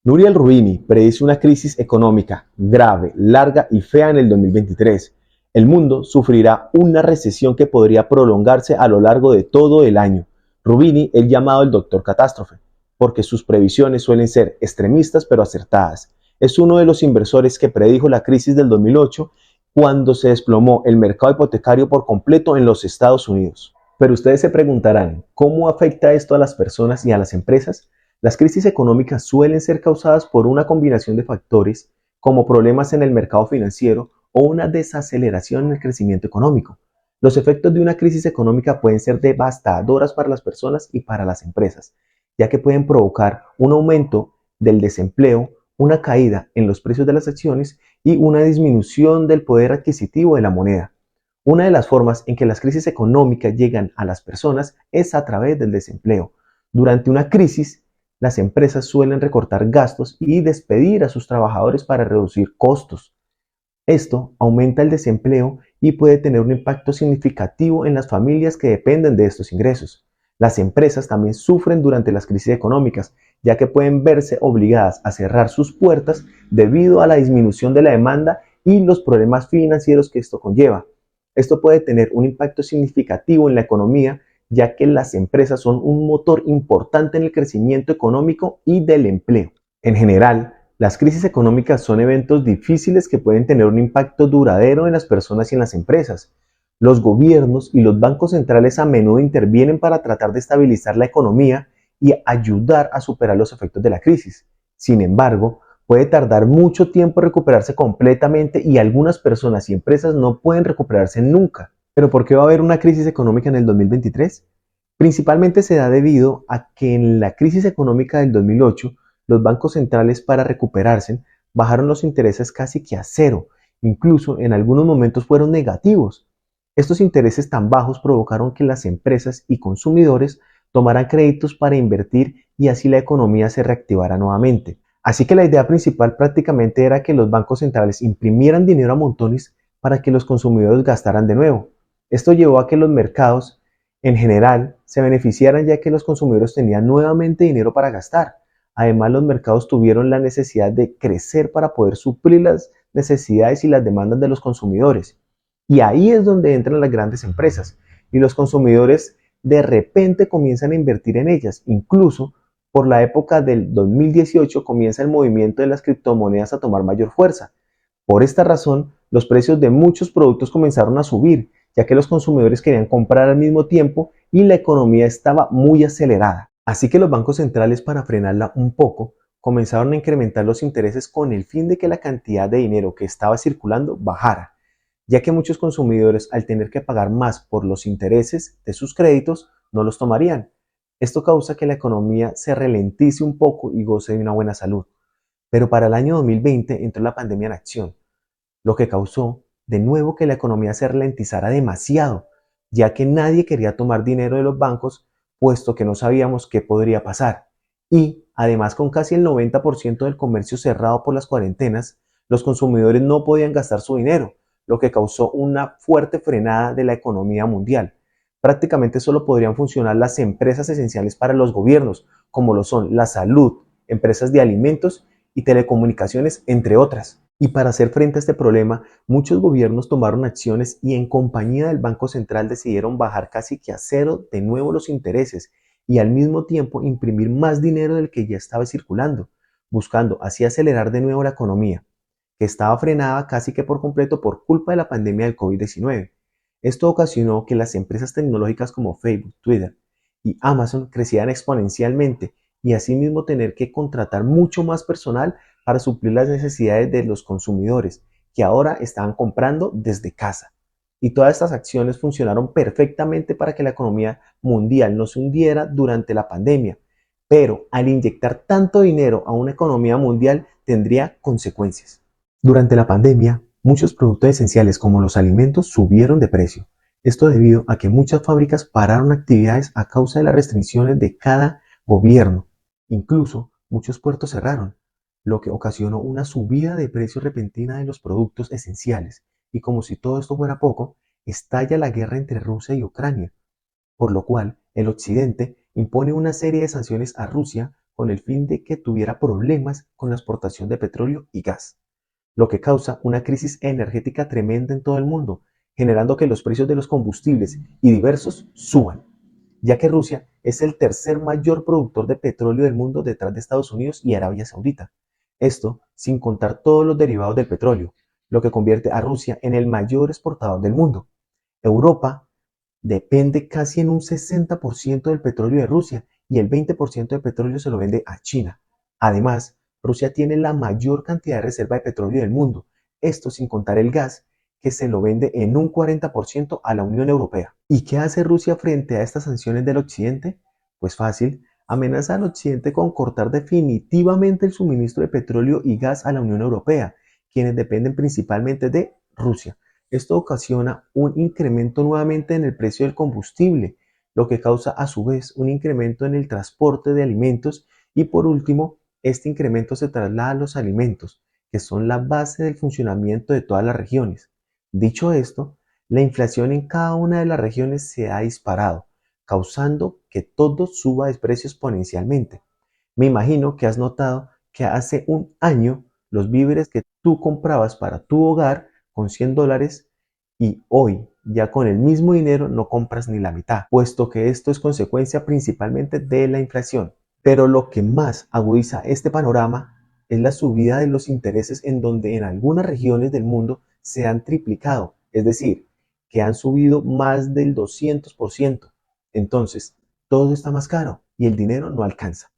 Nouriel Roubini predice una crisis económica grave, larga y fea en el 2023. El mundo sufrirá una recesión que podría prolongarse a lo largo de todo el año. Roubini es llamado el Doctor Catástrofe, porque sus previsiones suelen ser extremistas pero acertadas. Es uno de los inversores que predijo la crisis del 2008 cuando se desplomó el mercado hipotecario por completo en los Estados Unidos. Pero ustedes se preguntarán, ¿cómo afecta esto a las personas y a las empresas? Las crisis económicas suelen ser causadas por una combinación de factores como problemas en el mercado financiero o una desaceleración en el crecimiento económico. Los efectos de una crisis económica pueden ser devastadoras para las personas y para las empresas, ya que pueden provocar un aumento del desempleo, una caída en los precios de las acciones y una disminución del poder adquisitivo de la moneda. Una de las formas en que las crisis económicas llegan a las personas es a través del desempleo. Durante una crisis, las empresas suelen recortar gastos y despedir a sus trabajadores para reducir costos. Esto aumenta el desempleo y puede tener un impacto significativo en las familias que dependen de estos ingresos. Las empresas también sufren durante las crisis económicas, ya que pueden verse obligadas a cerrar sus puertas debido a la disminución de la demanda y los problemas financieros que esto conlleva. Esto puede tener un impacto significativo en la economía, ya que las empresas son un motor importante en el crecimiento económico y del empleo. En general, las crisis económicas son eventos difíciles que pueden tener un impacto duradero en las personas y en las empresas. Los gobiernos y los bancos centrales a menudo intervienen para tratar de estabilizar la economía y ayudar a superar los efectos de la crisis. Sin embargo, puede tardar mucho tiempo recuperarse completamente y algunas personas y empresas no pueden recuperarse nunca. ¿Pero por qué va a haber una crisis económica en el 2023? Principalmente se da debido a que en la crisis económica del 2008, los bancos centrales para recuperarse bajaron los intereses casi que a cero, incluso en algunos momentos fueron negativos. Estos intereses tan bajos provocaron que las empresas y consumidores tomaran créditos para invertir y así la economía se reactivara nuevamente. Así que la idea principal prácticamente era que los bancos centrales imprimieran dinero a montones para que los consumidores gastaran de nuevo. Esto llevó a que los mercados en general se beneficiaran ya que los consumidores tenían nuevamente dinero para gastar. Además, los mercados tuvieron la necesidad de crecer para poder suplir las necesidades y las demandas de los consumidores. Y ahí es donde entran las grandes empresas y los consumidores de repente comienzan a invertir en ellas. Incluso por la época del 2018 comienza el movimiento de las criptomonedas a tomar mayor fuerza. Por esta razón, los precios de muchos productos comenzaron a subir, ya que los consumidores querían comprar al mismo tiempo y la economía estaba muy acelerada. Así que los bancos centrales, para frenarla un poco, comenzaron a incrementar los intereses con el fin de que la cantidad de dinero que estaba circulando bajara, ya que muchos consumidores, al tener que pagar más por los intereses de sus créditos, no los tomarían. Esto causa que la economía se ralentice un poco y goce de una buena salud. Pero para el año 2020 entró la pandemia en acción, lo que causó de nuevo que la economía se ralentizara demasiado, ya que nadie quería tomar dinero de los bancos, puesto que no sabíamos qué podría pasar. Y además, con casi el 90% del comercio cerrado por las cuarentenas, los consumidores no podían gastar su dinero, lo que causó una fuerte frenada de la economía mundial. Prácticamente solo podrían funcionar las empresas esenciales para los gobiernos, como lo son la salud, empresas de alimentos y telecomunicaciones, entre otras. Y para hacer frente a este problema, muchos gobiernos tomaron acciones y en compañía del Banco Central decidieron bajar casi que a cero de nuevo los intereses y al mismo tiempo imprimir más dinero del que ya estaba circulando, buscando así acelerar de nuevo la economía, que estaba frenada casi que por completo por culpa de la pandemia del COVID-19. Esto ocasionó que las empresas tecnológicas como Facebook, Twitter y Amazon crecieran exponencialmente y asimismo tener que contratar mucho más personal para suplir las necesidades de los consumidores, que ahora estaban comprando desde casa. Y todas estas acciones funcionaron perfectamente para que la economía mundial no se hundiera durante la pandemia, pero al inyectar tanto dinero a una economía mundial tendría consecuencias. Durante la pandemia, muchos productos esenciales como los alimentos subieron de precio. Esto debido a que muchas fábricas pararon actividades a causa de las restricciones de cada gobierno. Incluso muchos puertos cerraron, lo que ocasionó una subida de precio repentina de los productos esenciales. Y como si todo esto fuera poco, estalla la guerra entre Rusia y Ucrania, por lo cual el Occidente impone una serie de sanciones a Rusia con el fin de que tuviera problemas con la exportación de petróleo y gas, lo que causa una crisis energética tremenda en todo el mundo, generando que los precios de los combustibles y diversos suban, ya que Rusia es el tercer mayor productor de petróleo del mundo detrás de Estados Unidos y Arabia Saudita. Esto sin contar todos los derivados del petróleo, lo que convierte a Rusia en el mayor exportador del mundo. Europa depende casi en un 60% del petróleo de Rusia y el 20% del petróleo se lo vende a China. Además, Rusia tiene la mayor cantidad de reserva de petróleo del mundo, esto sin contar el gas, que se lo vende en un 40% a la Unión Europea. ¿Y qué hace Rusia frente a estas sanciones del Occidente? Pues fácil, amenaza al Occidente con cortar definitivamente el suministro de petróleo y gas a la Unión Europea, quienes dependen principalmente de Rusia. Esto ocasiona un incremento nuevamente en el precio del combustible, lo que causa a su vez un incremento en el transporte de alimentos y por último, este incremento se traslada a los alimentos, que son la base del funcionamiento de todas las regiones. Dicho esto, la inflación en cada una de las regiones se ha disparado, causando que todo suba de precio exponencialmente. Me imagino que has notado que hace un año los víveres que tú comprabas para tu hogar con $100 y hoy ya con el mismo dinero no compras ni la mitad, puesto que esto es consecuencia principalmente de la inflación. Pero lo que más agudiza este panorama es la subida de los intereses en donde en algunas regiones del mundo se han triplicado, es decir, que han subido más del 200%. Entonces, todo está más caro y el dinero no alcanza.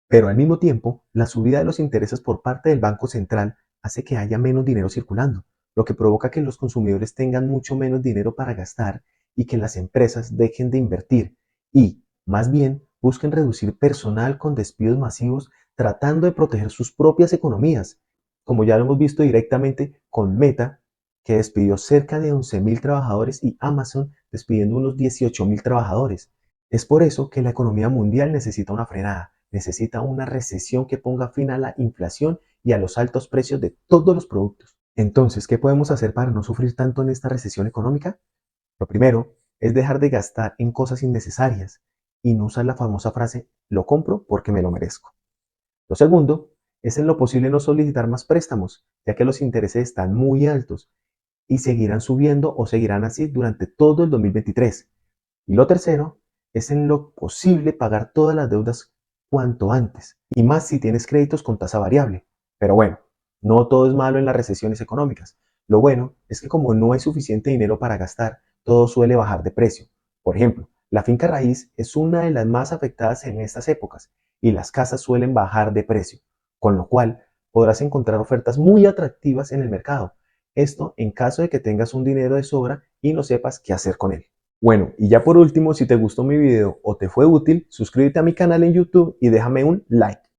Pero al mismo tiempo, la subida de los intereses por parte del Banco Central hace que haya menos dinero circulando, lo que provoca que los consumidores tengan mucho menos dinero para gastar y que las empresas dejen de invertir y, más bien, busquen reducir personal con despidos masivos tratando de proteger sus propias economías, como ya lo hemos visto directamente con Meta, que despidió cerca de 11.000 trabajadores y Amazon despidiendo unos 18.000 trabajadores. Es por eso que la economía mundial necesita una frenada, necesita una recesión que ponga fin a la inflación y a los altos precios de todos los productos. Entonces, ¿qué podemos hacer para no sufrir tanto en esta recesión económica? Lo primero es dejar de gastar en cosas innecesarias y no usar la famosa frase lo compro porque me lo merezco. Lo segundo es en lo posible no solicitar más préstamos, ya que los intereses están muy altos y seguirán subiendo o seguirán así durante todo el 2023. Y lo tercero es en lo posible pagar todas las deudas cuanto antes, y más si tienes créditos con tasa variable. Pero bueno, no todo es malo en las recesiones económicas. Lo bueno es que como no hay suficiente dinero para gastar, todo suele bajar de precio. Por ejemplo, la finca raíz es una de las más afectadas en estas épocas y las casas suelen bajar de precio, con lo cual podrás encontrar ofertas muy atractivas en el mercado. Esto en caso de que tengas un dinero de sobra y no sepas qué hacer con él. Bueno, y ya por último, si te gustó mi video o te fue útil, suscríbete a mi canal en YouTube y déjame un like.